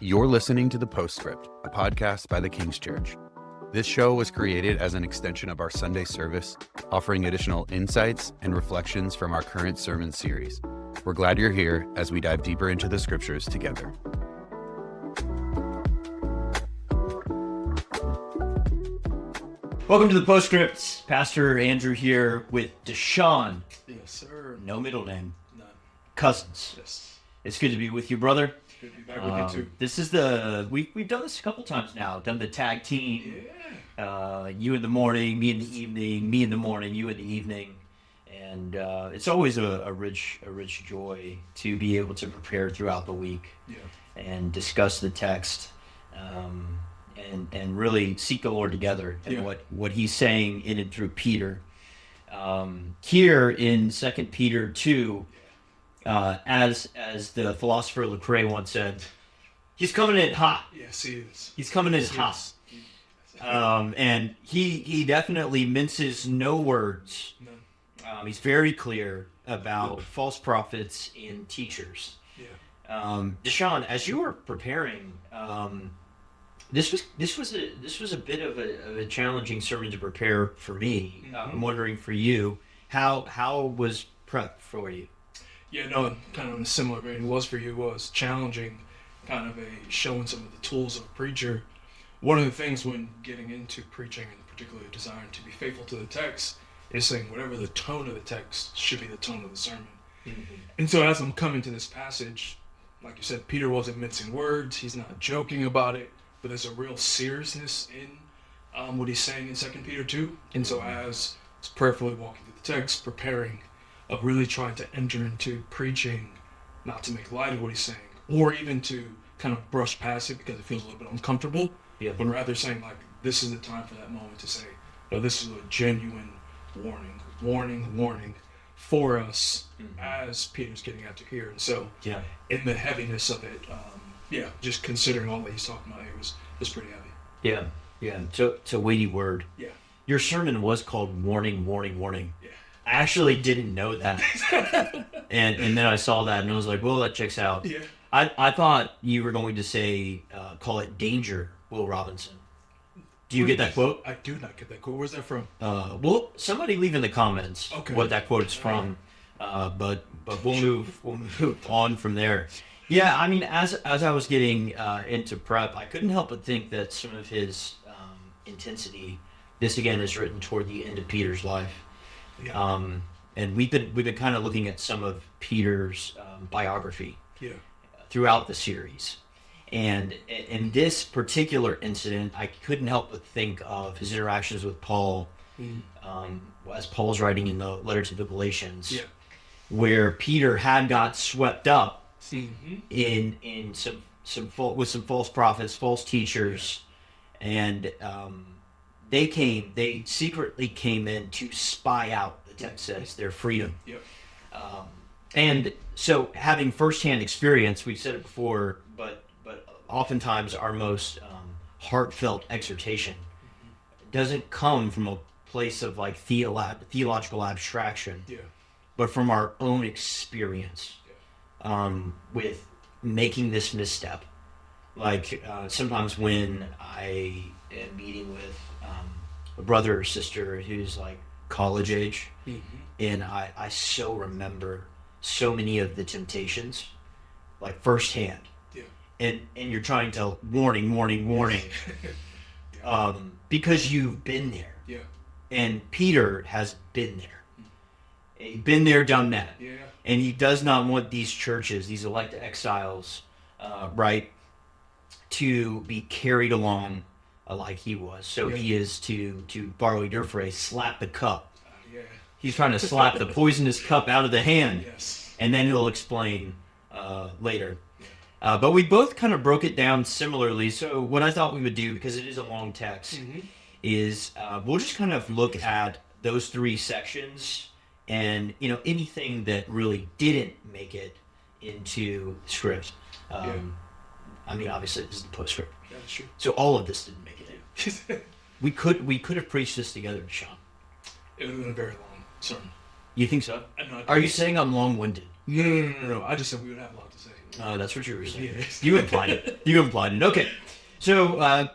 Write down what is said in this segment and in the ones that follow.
You're listening to The Postscript, a podcast by the King's Church. This show was created as an extension of our Sunday service, offering additional insights and reflections from our current sermon series. We're glad you're here as we dive deeper into the scriptures together. Welcome to The Postscript. Pastor Andrew here with Dashawn. Yes, sir. No middle name. None. Cousins. Yes. It's good to be with you, brother. Good to be back with you too. This is we've done this a couple times now. Done the tag team. Yeah. You in the morning, me in the evening, me in the morning, you in the evening. And it's always a rich joy to be able to prepare throughout the week. Yeah. And discuss the text. And really seek the Lord together and what he's saying in and through Peter. Here in 2 Peter 2, as the philosopher Lecrae once said, he's coming in hot. Yes, he is. He's coming in hot. And he definitely minces no words. None. He's very clear about false prophets and teachers. Yeah. Dashawn, as you were preparing, this was a bit of a challenging sermon to prepare for me. Mm-hmm. I'm wondering for you, how was prep for you? Yeah, no, kind of in a similar vein. It was for you. It was challenging, kind of showing some of the tools of a preacher. One of the things when getting into preaching, and particularly desiring to be faithful to the text, is saying whatever the tone of the text should be the tone of the sermon. Mm-hmm. And so as I'm coming to this passage, like you said, Peter wasn't mincing words. He's not joking about it. But there's a real seriousness in what he's saying in 2 Peter 2. And so as I was prayerfully walking through the text, preparing, of really trying to enter into preaching, not to make light of what he's saying, or even to kind of brush past it because it feels a little bit uncomfortable, but rather saying, like, this is the time for that moment to say, no, this is a genuine warning for us as Peter's getting out to here. And so in the heaviness of it, just considering all that he's talking about here was pretty heavy. Yeah. So it's a weighty word. Yeah. Your sermon was called Warning. Yeah. I actually didn't know that. and then I saw that and I was like, well, that checks out. Yeah. I thought you were going to say, call it Danger, Will Robinson. Do you get that quote? I do not get that quote. Where's that from? Well, somebody leave in the comments what that quote is from. But we'll move on from there. Yeah, I mean, as I was getting into prep, I couldn't help but think that some of his intensity. This again is written toward the end of Peter's life, and we've been kind of looking at some of Peter's biography throughout the series, and in this particular incident, I couldn't help but think of his interactions with Paul, as Paul's writing in the letter to the Galatians, where Peter had got swept up. In some false prophets, false teachers, and they secretly came in to spy out, the text says, their freedom. And so having firsthand experience, we've said it before, but oftentimes our most heartfelt exhortation doesn't come from a place of like theological abstraction, but from our own experience. With making this misstep. Like sometimes when I am meeting with a brother or sister who's like college age, and I so remember so many of the temptations, like firsthand. And you're trying to warning, because you've been there. And Peter has been there. He's been there, done that. And he does not want these churches, these elect exiles, to be carried along like he was. So he is, to borrow your phrase, slap the cup. He's trying to slap the poisonous cup out of the hand. And then he'll explain later. But we both kind of broke it down similarly. So what I thought we would do, because it is a long text, is we'll just kind of look at those three sections. And, anything that really didn't make it into script. I mean, obviously, this is the postscript. Yeah, that's true. So all of this didn't make it in. We could have preached this together, Sean. It would have been a very long sermon. You think so? No, Are you saying I'm long-winded? No. I just said we would have a lot to say. Oh, that's what you were saying. Yes. You implied it. Okay. So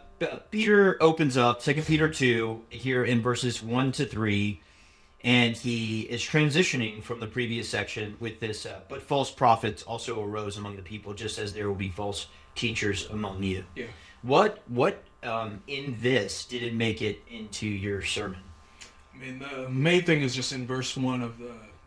Peter opens up 2 Peter 2 here in verses 1 to 3, and he is transitioning from the previous section with this, but false prophets also arose among the people, just as there will be false teachers among you. Yeah. What in this did it make it into your sermon? I mean, the main thing is just in verse 1 of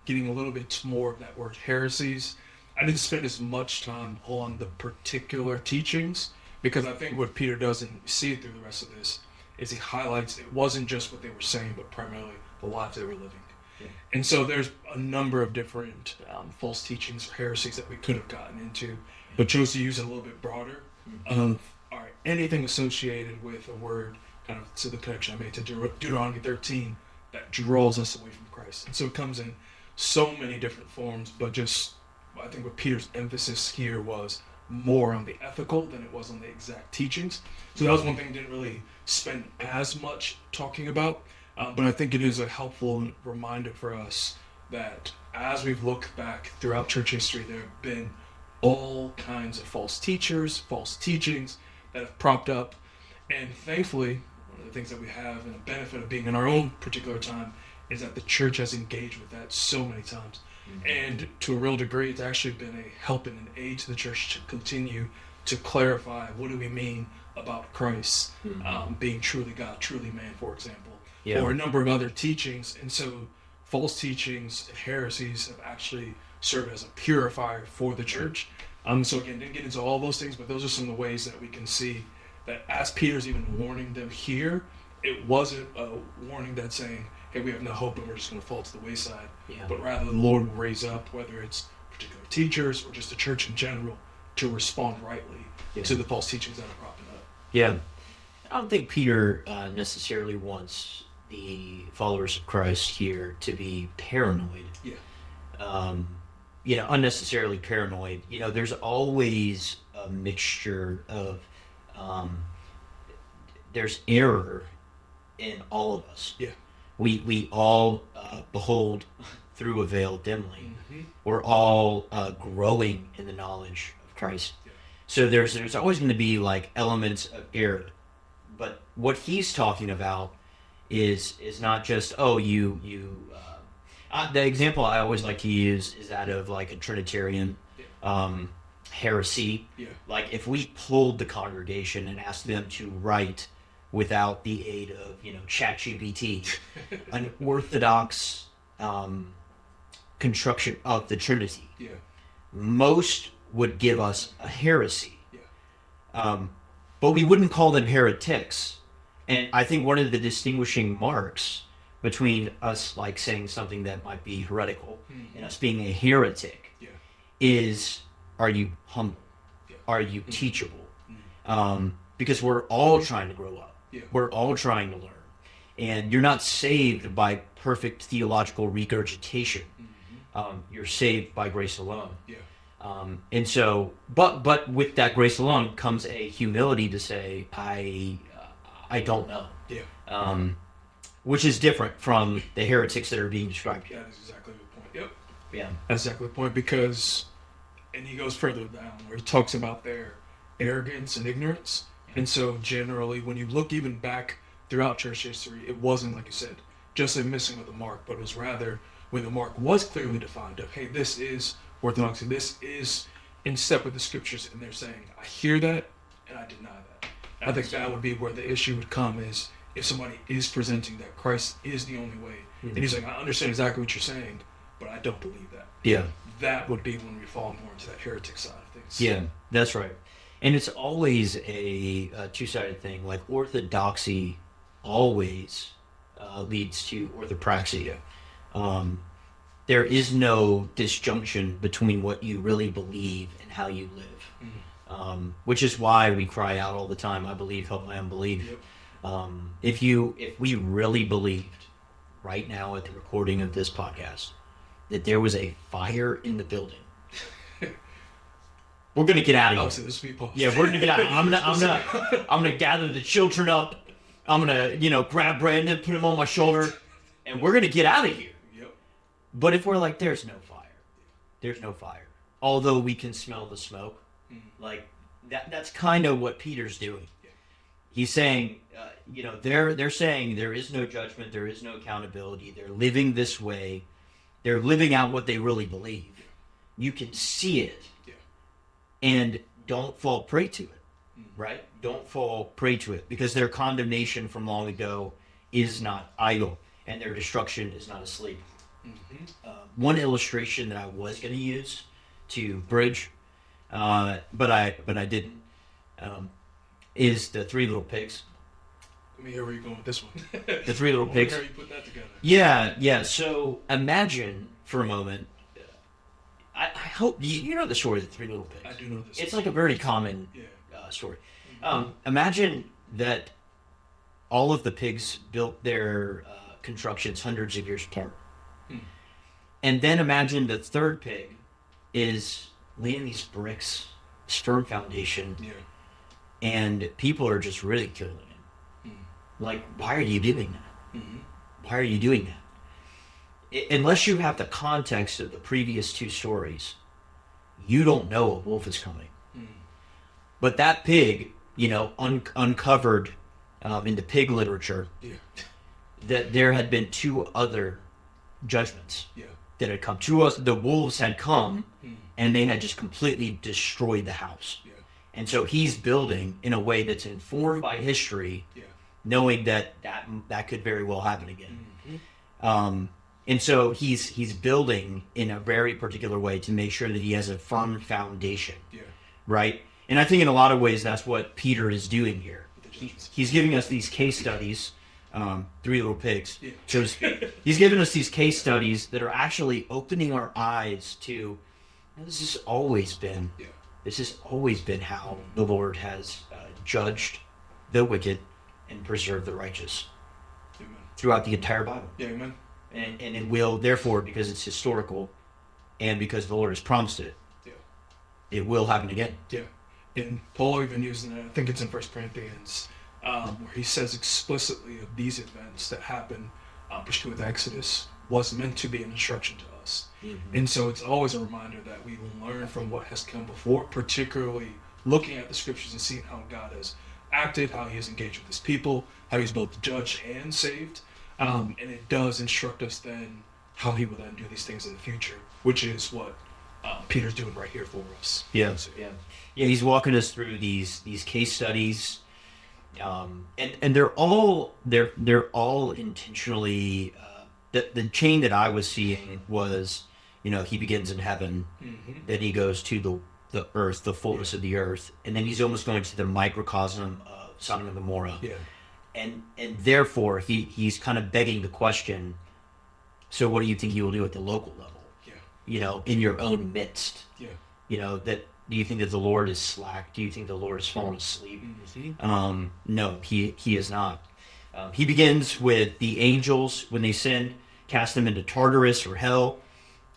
getting a little bit more of that word heresies. I didn't spend as much time on the particular teachings, because I think what Peter does, and you see it through the rest of this, is he highlights it wasn't just what they were saying, but primarily the lives they were living. Yeah. And so there's a number of different false teachings or heresies that we could have gotten into, but chose to use it a little bit broader. All right, anything associated with a word, kind of to the connection I made to Deuteronomy 13, that draws us away from Christ. And so it comes in so many different forms, but just, I think what Peter's emphasis here was more on the ethical than it was on the exact teachings. So that was one thing I didn't really spend as much talking about, but I think it is a helpful reminder for us that as we've looked back throughout church history, there have been all kinds of false teachers, false teachings that have propped up, and thankfully, one of the things that we have and a benefit of being in our own particular time is that the church has engaged with that so many times. And to a real degree, it's actually been a help and an aid to the church to continue to clarify what do we mean about Christ being truly God, truly man, for example, or a number of other teachings. And so false teachings and heresies have actually served as a purifier for the church. So again, didn't get into all those things, but those are some of the ways that we can see that as Peter's even warning them here, it wasn't a warning that's saying, hey, we have no hope and we're just going to fall to the wayside. But rather the Lord will raise up, whether it's particular teachers or just the church in general, to respond rightly to the false teachings that are propping up. Yeah. I don't think Peter necessarily wants the followers of Christ here to be paranoid. Unnecessarily paranoid. There's always a mixture of there's error in all of us. We all behold through a veil dimly. We're all growing in the knowledge of Christ. So there's always going to be like elements of error. But what he's talking about is not just, the example I always like to use is that of like a Trinitarian heresy. Like if we pulled the congregation and asked them to write without the aid of, ChatGPT, an orthodox construction of the Trinity, most would give us a heresy. But we wouldn't call them heretics. And I think one of the distinguishing marks between us like saying something that might be heretical and us being a heretic is, are you humble? Are you teachable? Because we're all trying to grow up. We're all trying to learn. And you're not saved by perfect theological regurgitation. You're saved by grace alone. And so, but with that grace alone comes a humility to say, I don't know. Which is different from the heretics that are being described here. That is exactly the point. That's exactly the point, because, and he goes further down where he talks about their arrogance and ignorance. And so generally, when you look even back throughout church history, it wasn't, like you said, just a missing of the mark, but it was rather when the mark was clearly defined of, hey, this is orthodoxy, this is in step with the scriptures, and they're saying, I hear that, and I deny that. And I think that would be where the issue would come, is if somebody is presenting that Christ is the only way, and he's like, I understand exactly what you're saying, but I don't believe that. That would be when we fall more into that heretic side of things. Yeah, that's right. And it's always a two-sided thing. Like orthodoxy always leads to orthopraxy. There is no disjunction between what you really believe and how you live, which is why we cry out all the time, I believe, help my unbelief. If we really believed right now at the recording of this podcast that there was a fire in the building, we're gonna get out of here. We're gonna get out of here. I'm gonna gather the children up. I'm gonna, grab Brandon, put him on my shoulder, and we're gonna get out of here. But if we're like, there's no fire, although we can smell the smoke. Like that's kind of what Peter's doing. He's saying, they're saying there is no judgment, there is no accountability. They're living this way. They're living out what they really believe. You can see it, and don't fall prey to it, right? Don't fall prey to it, because their condemnation from long ago is not idle, and their destruction is not asleep. One illustration that I was going to use to bridge, but I didn't, is the three little pigs. Let me hear where you're going with this one. The three little pigs. How you put that together? Yeah. So imagine for a moment. I hope you know the story of the three little pigs. I do know this. It's like a very common story. Imagine that all of the pigs built their constructions hundreds of years apart. And then imagine the third pig is laying these bricks, this firm foundation, and people are just ridiculing him. Like, why are you doing that? Why are you doing that? Unless you have the context of the previous two stories, you don't know a wolf is coming. But that pig, uncovered in the pig literature, that there had been two other judgments that had come. The wolves had come, and they had just completely destroyed the house. And so he's building in a way that's informed by history, knowing that could very well happen again. And so he's building in a very particular way to make sure that he has a firm foundation, right? And I think in a lot of ways that's what Peter is doing here. He's giving us these case studies, three little pigs, so to speak. He's giving us these case studies that are actually opening our eyes to, this has always been how the Lord has judged the wicked and preserved the righteous throughout the entire Bible. Amen. And it will, therefore, because it's historical and because the Lord has promised it, it will happen again. And Paul even using it, I think it's in 1 Corinthians, where he says explicitly of these events that happened, particularly with Exodus, was meant to be an instruction to us. And so it's always a reminder that we will learn from what has come before, particularly looking at the scriptures and seeing how God has acted, how he has engaged with his people, how he's both judged and saved. And it does instruct us then how he will then do these things in the future, which is what Peter's doing right here for us. Yeah, he's walking us through these case studies, and they're all intentionally. The chain that I was seeing was, he begins in heaven, then he goes to the earth, the fullness of the earth, and then he's almost going to the microcosm of Sodom and Gomorrah. And therefore he's kind of begging the question, so what do you think he will do at the local level? In your own midst. That do you think that the Lord is slack? Do you think the Lord has fallen asleep? No, he is not. He begins with the angels when they sinned, cast them into Tartarus or hell,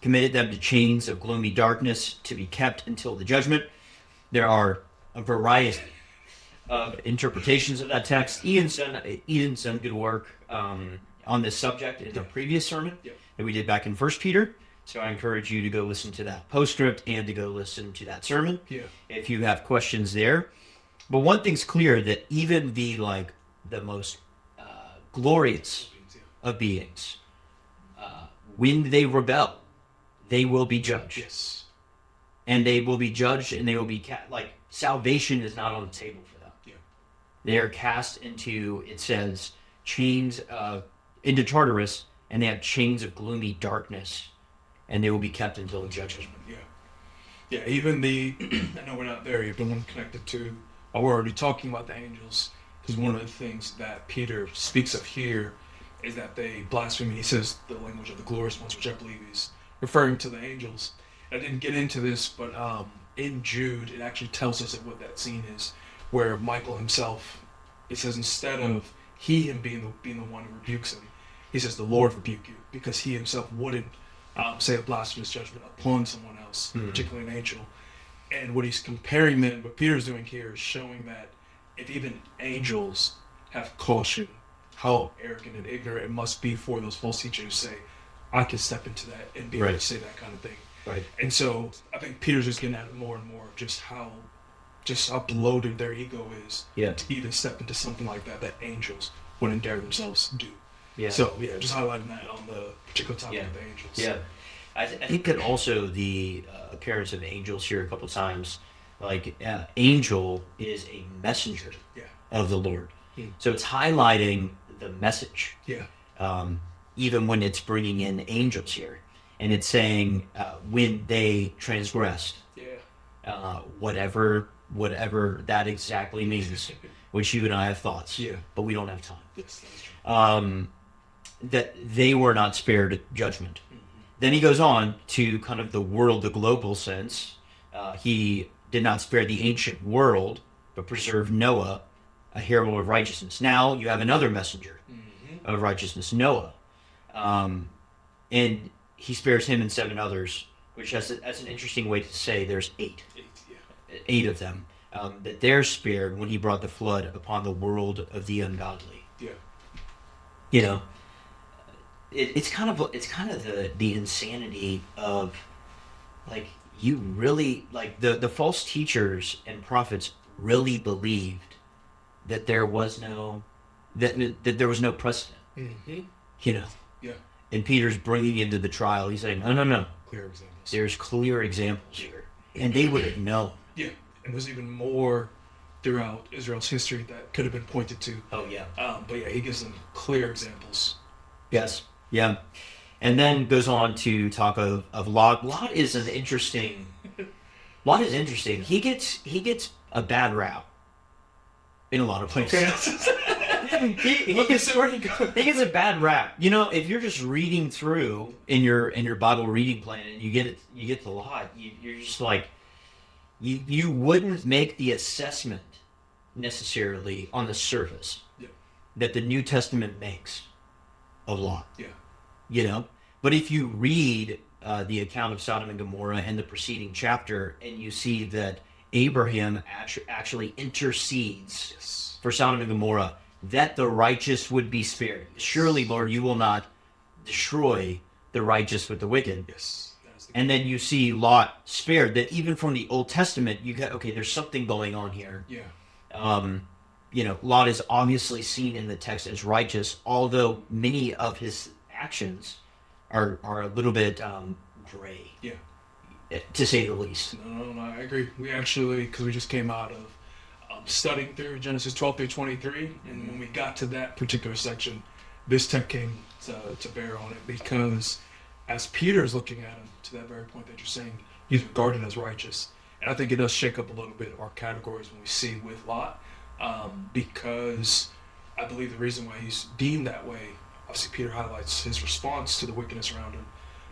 committed them to chains of gloomy darkness to be kept until the judgment. There are a variety of interpretations of that text. Ian's done good work on this subject in the previous sermon that we did back in 1 Peter. So I encourage you to go listen to that postscript and to go listen to that sermon if you have questions there. But one thing's clear, that even the most glorious of beings, when they rebel, they will be judged. And they will be judged, and they will be salvation is not on the table for them. They are cast into, it says, chains into Tartarus, and they have chains of gloomy darkness, and they will be kept until the judgment. Even I know we're not there yet, but I'm connected to, we're already talking about the angels, because one of the things that Peter speaks of here is that they blaspheme. He says the language of the glorious ones, which I believe he's referring to the angels. I didn't get into this, but in Jude, it actually tells us what that scene is, where Michael himself, it says instead of him being the one who rebukes him, he says the Lord rebuke you, because he himself wouldn't say a blasphemous judgment upon someone else, particularly an angel. And what he's comparing then, what Peter's doing here, is showing that if even angels have caution, how arrogant and ignorant it must be for those false teachers who say, I can step into that and be able to say that kind of thing. Right. And so I think Peter's just getting at it more and more of just how bloated their ego is to even step into something like that angels wouldn't dare themselves do. Yeah. So just highlighting that on the particular topic of the angels. Yeah. I think that also the appearance of angels here a couple times, like angel is a messenger of the Lord. So it's highlighting the message. Yeah. Even when it's bringing in angels here. And it's saying when they transgressed. Yeah. Whatever that exactly means, which you and I have thoughts. Yeah. But we don't have time. Yes, that's true. That they were not spared judgment. Then he goes on to kind of the world, the global sense. He did not spare the ancient world, but preserved Noah, a herald of righteousness. Now you have another messenger of righteousness, Noah. And he spares him and 7 others, which that's an interesting way to say there's 8. 8 of them. That they're spared when he brought the flood upon the world of the ungodly. Yeah. You know, it's kind of the insanity of, like, you really, like, the false teachers and prophets really believed that there was no precedent. You know. Yeah. And Peter's bringing into the trial. He's saying, no. Clear examples. There's clear examples here, and they would have known. Yeah. And there's even more throughout Israel's history that could have been pointed to. Oh yeah. But yeah, he gives them clear examples. Yes. Yeah. And then goes on to talk of Lot. Lot is interesting. He gets a bad rap in a lot of places. he gets a bad rap. You know, if you're just reading through in your Bible reading plan and you get to Lot, you're just like, you wouldn't make the assessment necessarily on the surface that the New Testament makes of Lot. Yeah. You know? But if you read the account of Sodom and Gomorrah and the preceding chapter, and you see that Abraham actually intercedes for Sodom and Gomorrah, that the righteous would be spared. Surely, Lord, you will not destroy the righteous with the wicked. Yes. And then you see Lot spared, that even from the Old Testament, you got, okay, there's something going on here. Yeah. You know, Lot is obviously seen in the text as righteous, although many of his actions are a little bit gray. Yeah. To say the least. No, I agree. We actually, because we just came out of studying through Genesis 12 through 23, and when we got to that particular section, this text came to bear on it, because as Peter's looking at him, to that very point that you're saying, he's regarded as righteous. And I think it does shake up a little bit our categories when we see with Lot, because I believe the reason why he's deemed that way, obviously Peter highlights his response to the wickedness around him,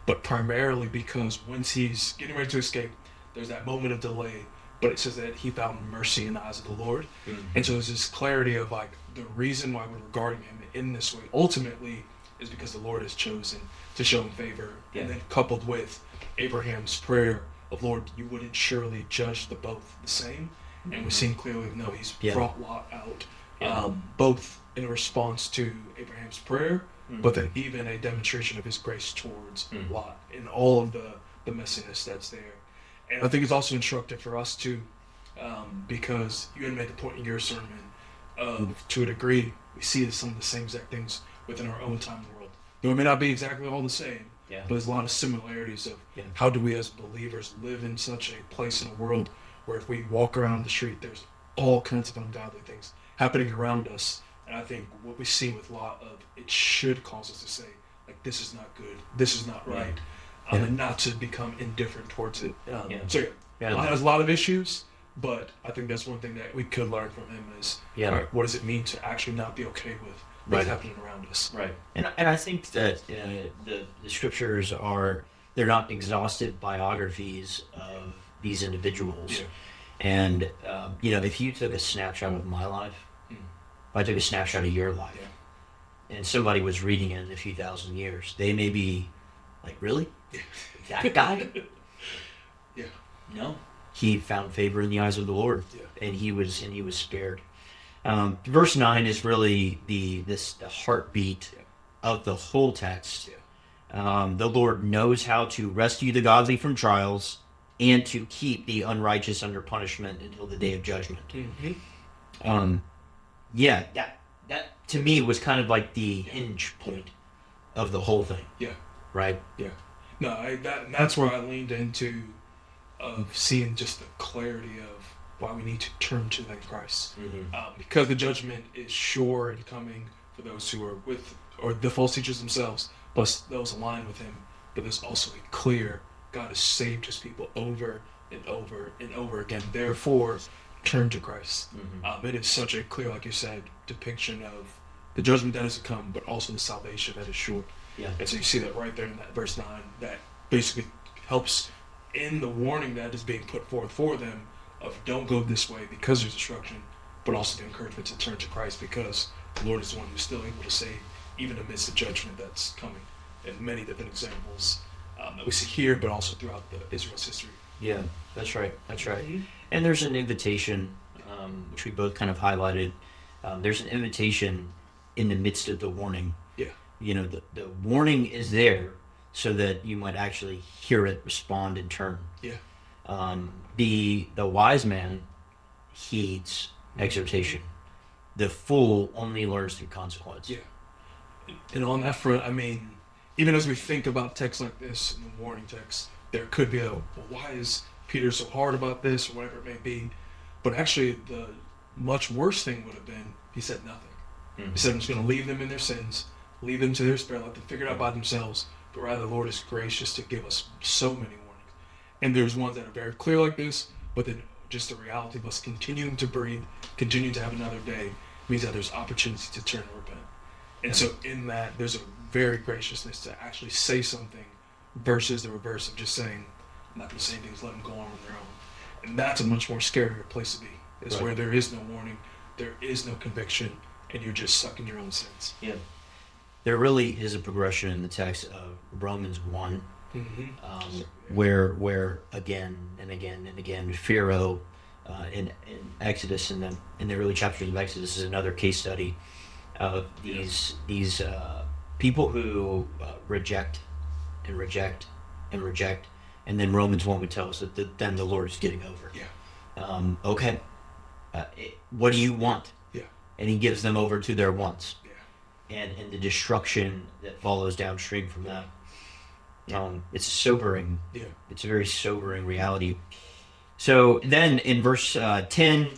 but primarily because once he's getting ready to escape, there's that moment of delay, but it says that he found mercy in the eyes of the Lord. And so there's this clarity of, like, the reason why we're regarding him in this way ultimately is because the Lord has chosen to show him favor. And then coupled with Abraham's prayer of, Lord, you wouldn't surely judge the both the same. And we're seeing clearly, no, he's brought Lot out, both in response to Abraham's prayer, but then even a demonstration of his grace towards Lot in all of the messiness that's there. And I think it's also instructive for us too, because you had made the point in your sermon of, to a degree, we see some of the same exact things within our own time in the world. Though it may not be exactly all the same, but there's a lot of similarities of how do we as believers live in such a place in the world where if we walk around the street, there's all kinds of ungodly things happening around us. And I think what we see with Lot of, it should cause us to say, like, this is not good, this is not right, and not to become indifferent towards it. So Lot has a lot of issues, but I think that's one thing that we could learn from him is, all right, what does it mean to actually not be okay with what's happening around us? Right. And I think that the scriptures they're not exhaustive biographies of these individuals. And, you know, if you took a snapshot of my life, if I took a snapshot of your life, and somebody was reading it in a few thousand years, they may be like, really? That guy? No. He found favor in the eyes of the Lord, and he was spared. Verse 9 is really the heartbeat of the whole text, The Lord knows how to rescue the godly from trials and to keep the unrighteous under punishment until the day of judgment. Yeah, that to me was kind of like the hinge point of the whole thing. Yeah. Right? Yeah. No, that's where I leaned into of seeing just the clarity of why we need to turn to that Christ. Because the judgment is sure and coming for those who are with, or the false teachers themselves, plus those aligned with him. But there's also a clear, God has saved his people over and over and over again. Therefore, turn to Christ. It is such a clear, like you said, depiction of the judgment that is to come, but also the salvation that is sure. Yeah. And so you see that right there in that verse 9, that basically helps in the warning that is being put forth for them of don't go this way because there's destruction, but also the encouragement to turn to Christ because the Lord is the one who's still able to save even amidst the judgment that's coming. And many different examples that we see here, but also throughout Israel's history. Yeah, that's right. That's right. And there's an invitation, which we both kind of highlighted. There's an invitation in the midst of the warning. Yeah. You know, the warning is there so that you might actually hear it, respond, and turn. Yeah. The wise man heeds exhortation. The fool only learns through consequence. Yeah. And on that front, I mean, even as we think about texts like this, in the warning text, there could be well, why is Peter so hard about this, or whatever it may be? But actually, the much worse thing would have been, he said nothing. He said, I'm just going to leave them in their sins, leave them to their spirit, let them figure it out by themselves. But rather, the Lord is gracious to give us so many warnings. And there's ones that are very clear like this, but then just the reality of us continuing to breathe, continuing to have another day, means that there's opportunity to turn and repent. And so in that, there's a very graciousness to actually say something versus the reverse of just saying, I'm not going to say things, let them go on their own. And that's a much more scarier place to be. It's Right. where there is no warning, there is no conviction, and you're just sucking your own sins. Yeah. There really is a progression in the text of Romans 1, where again and again and again, Pharaoh in Exodus, and then in the early chapters of Exodus is another case study of these people who reject and reject and reject, and then Romans 1 would tell us that then the Lord is getting over. Yeah. Okay, what do you want? Yeah. And he gives them over to their wants. Yeah. And the destruction that follows downstream from that. It's sobering. Yeah. It's a very sobering reality. So then in verse 10,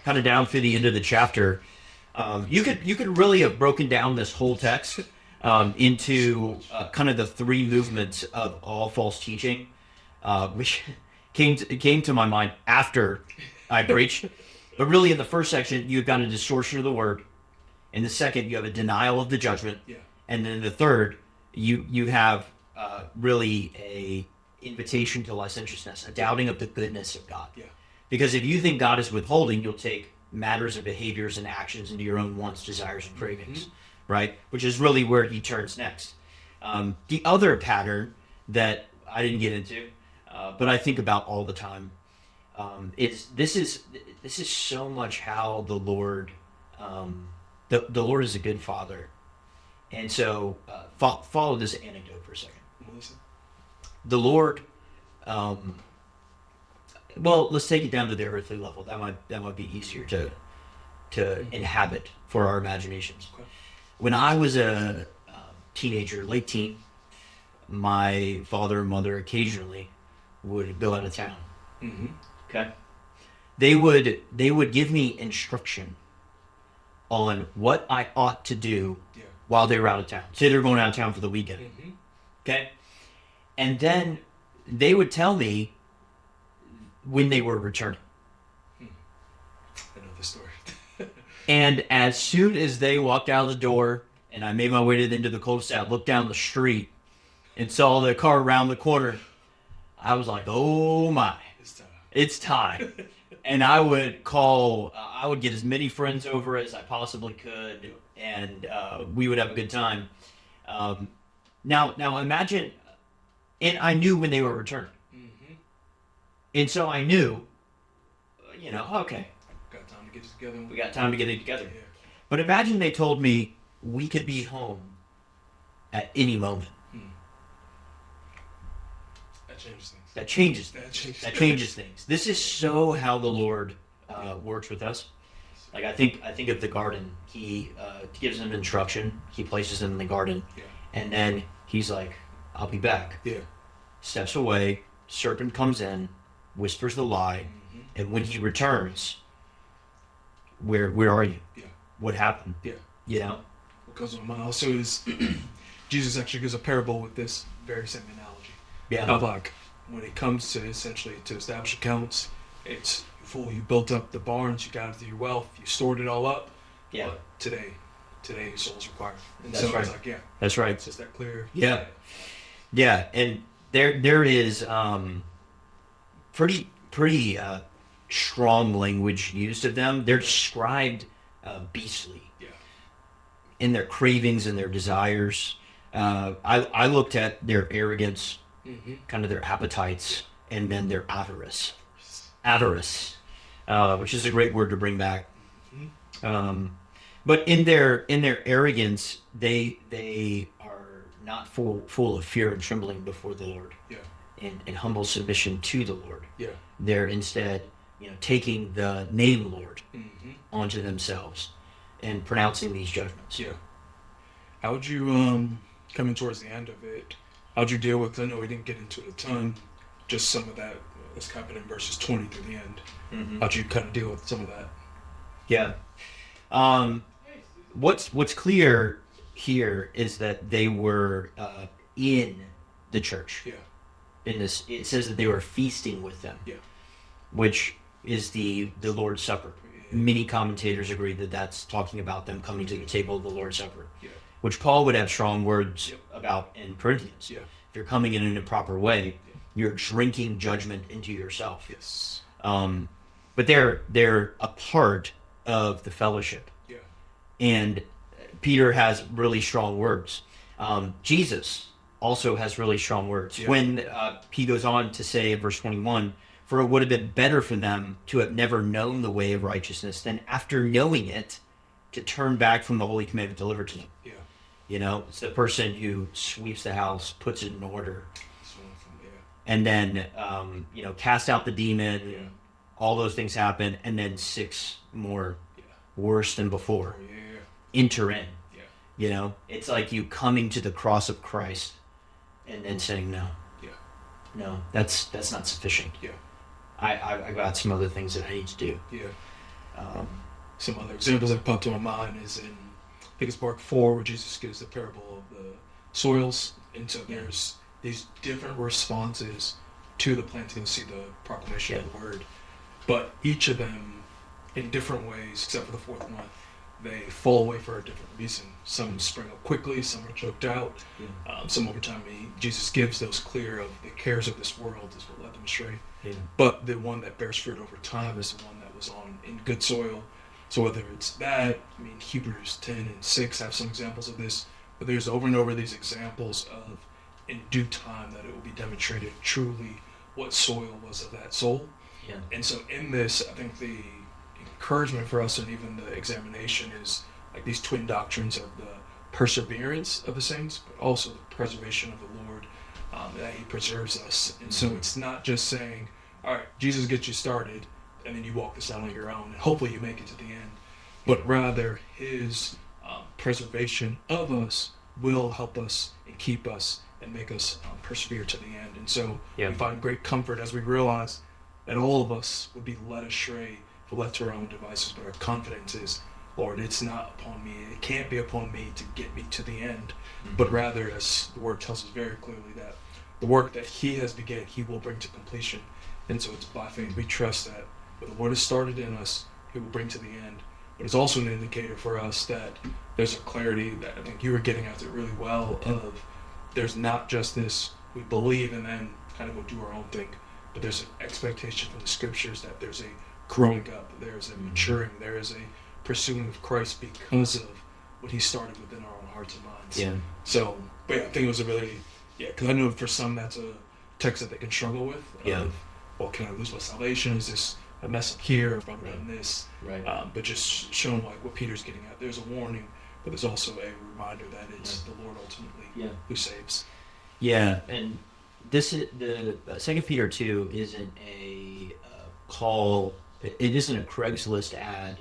kind of down through the end of the chapter, you could really have broken down this whole text into kind of the three movements of all false teaching, which came to my mind after I preached. But really, in the first section, you've got a distortion of the word. In the second, you have a denial of the judgment. Yeah. And then in the third, you have really a invitation to licentiousness, a doubting of the goodness of God. Yeah. Because if you think God is withholding, you'll take matters and behaviors and actions into your own wants, desires, and cravings, right? Which is really where he turns next. The other pattern that I didn't get into, but I think about all the time, is this is so much how the Lord, the Lord is a good father, and so follow this anecdote for a second. Melissa? The Lord, well, let's take it down to the earthly level. That might be easier to inhabit for our imaginations. Okay. When I was a teenager, late teen, my father and mother occasionally would go out of town. Okay, they would give me instruction on what I ought to do while they were out of town. Say they're going out of town for the weekend. Okay, and then they would tell me when they were returning. I know the story. And as soon as they walked out the door and I made my way to the end of the cul-de-sac, looked down the street and saw the car around the corner, I was like, oh my, it's time. And I would get as many friends over as I possibly could, and we would have a good time. Now imagine, and I knew when they were returning. And so I knew, okay, Got time to get it together. we got time to get it together. Yeah. But imagine they told me we could be home at any moment. That changes things. That changes things. This is so how the Lord works with us. Like I think of the garden. He gives them instruction. He places them in the garden, and then he's like, "I'll be back." Yeah. Steps away. Serpent comes in, whispers the lie, and when he returns, where are you? Yeah. What happened? Yeah. You know. What comes to my mind also is Jesus actually gives a parable with this very same analogy. Yeah. Of like when it comes to essentially to establish accounts, it's fool, you built up the barns, you got your wealth, you stored it all up. Yeah. But today your soul's required. And That's so right. it's like, That's right. it's just that clear. Yeah. Yeah, and there is pretty strong language used of them. They're described beastly in their cravings and their desires. I looked at their arrogance, kind of their appetites, and then their avarice, which is a great word to bring back. But in their arrogance, they are not full of fear and trembling before the Lord, and humble submission to the Lord. They're instead, taking the name Lord onto themselves and pronouncing these judgments. How would you coming towards the end of it? How'd you deal with? 'Cause I know we didn't get into it a ton. Just some of that that's happened in verses 20 through the end. How'd you kind of deal with some of that? Yeah. What's clear here is that they were in the church. In this, it says that they were feasting with them. Which is the Lord's Supper. Many commentators agree that that's talking about them coming to the table of the Lord's Supper. Which Paul would have strong words about in Corinthians. If you're coming in an improper way, you're drinking judgment into yourself. But they're a part of the fellowship. And Peter has really strong words. Jesus also has really strong words. When he goes on to say in verse 21, "For it would have been better for them to have never known the way of righteousness than after knowing it, to turn back from the holy commandment delivered to them." It's the person who sweeps the house, puts it in order, and then cast out the demon. All those things happen, and then 6 more worse than before enter in. It's like you coming to the cross of Christ and then saying no, that's not sufficient. I got some other things that I need to do. Some other examples that popped to my mind is in, I think it's Mark 4, where Jesus gives the parable of the soils, and so there's these different responses to the planting of seed, the proclamation of the word, but each of them in different ways, except for the fourth one, they fall away for a different reason. Some spring up quickly, some are choked out, some over time. Jesus gives those clear of the cares of this world is what led them astray. But the one that bears fruit over time is the one that was in good soil. So whether it's that, Hebrews 10 and 6 have some examples of this, but there's over and over these examples of in due time that it will be demonstrated truly what soil was of that soul. And so in this, I think the encouragement for us and even the examination is like these twin doctrines of the perseverance of the saints, but also the preservation of the Lord, that he preserves us. And so it's not just saying, all right, Jesus gets you started, and then you walk this out on your own, and hopefully you make it to the end. But rather, his preservation of us will help us and keep us and make us persevere to the end. And so we find great comfort as we realize that all of us would be led astray if we're left to our own devices. But our confidence is, Lord, it's not upon me. It can't be upon me to get me to the end. But rather, as the word tells us very clearly, that the work that he has begun, he will bring to completion. And so it's by faith we trust that what the Lord has started in us, he will bring to the end. But it's also an indicator for us that there's a clarity that I think you were getting at it really well of there's not just this, we believe and then kind of go do our own thing, but there's an expectation from the scriptures that there's a growing up, there's a maturing, there is a pursuing of Christ because of what he started within our own hearts and minds. So, but I think it was a really, because I know for some that's a text that they can struggle with. Well, can I lose my salvation? Is this a mess up here? If I've done this? But just showing like what Peter's getting at. There's a warning, but there's also a reminder that it's the Lord ultimately who saves. And this is the 2 Peter 2 isn't a call. It isn't a Craigslist ad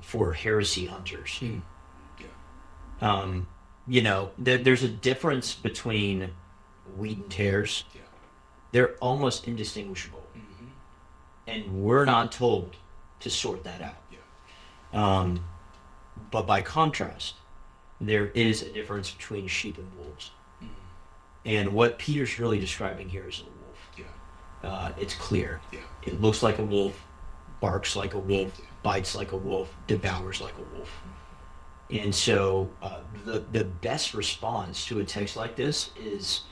for heresy hunters. There's a difference between wheat and tares. Yeah. They're almost indistinguishable, and we're not told to sort that out. Yeah. But by contrast, there is a difference between sheep and wolves. And what Peter's really describing here is a wolf. Yeah. It's clear. Yeah. It looks like a wolf, barks like a wolf, bites like a wolf, devours like a wolf. And so the best response to a text like this is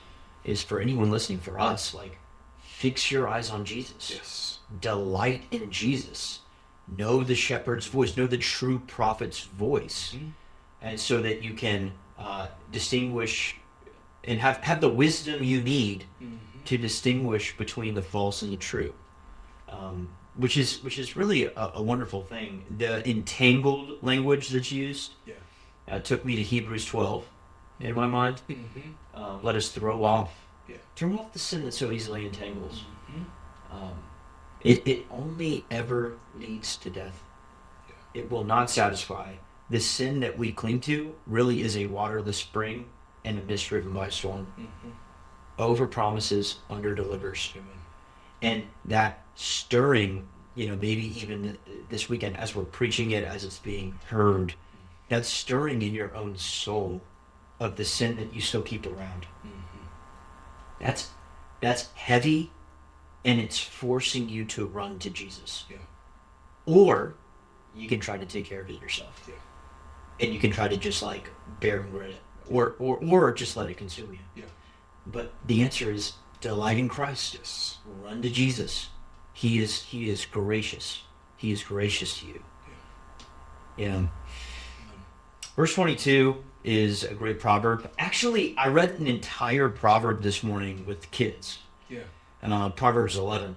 for anyone listening, for us, like, fix your eyes on Jesus. Yes. Delight in Jesus. Know the shepherd's voice. Know the true prophet's voice. And so that you can distinguish and have the wisdom you need to distinguish between the false and the true. Which is really a wonderful thing. The entangled language that's used took me to Hebrews 12 in my mind. Let us throw off the sin that so easily entangles. It only ever leads to death. It will not satisfy. The sin that we cling to really is a waterless spring and a mist driven by a storm. Over promises, under delivers. And that stirring, maybe even this weekend as we're preaching it, as it's being heard, that stirring in your own soul of the sin that you still keep around. That's heavy, and it's forcing you to run to Jesus. Or you can try to take care of it yourself. And you can try to just like bear and grit it, or just let it consume you. But the answer is delight in Christ. Run to Jesus. He is gracious. He is gracious to you. Verse 22 is a great proverb. Actually, I read an entire proverb this morning with kids. Proverbs 11.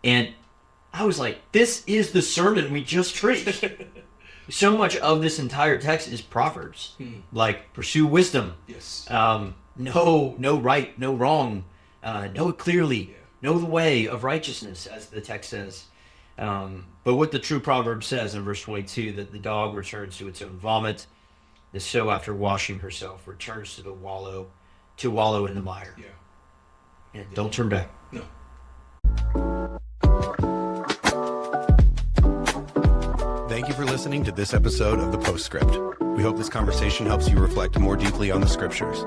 And I was like, this is the sermon we just preached. So much of this entire text is Proverbs. Like, pursue wisdom. Know right, know wrong. Know it clearly. Know the way of righteousness, as the text says. But what the true proverb says in verse 22, that the dog returns to its own vomit, the sow after washing herself returns to wallow in the mire. And don't turn back. No. Thank you for listening to this episode of the Postscript. We hope this conversation helps you reflect more deeply on the scriptures.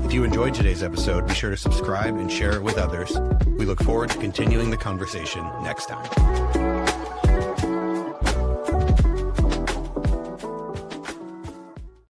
If you enjoyed today's episode, be sure to subscribe and share it with others. We look forward to continuing the conversation next time.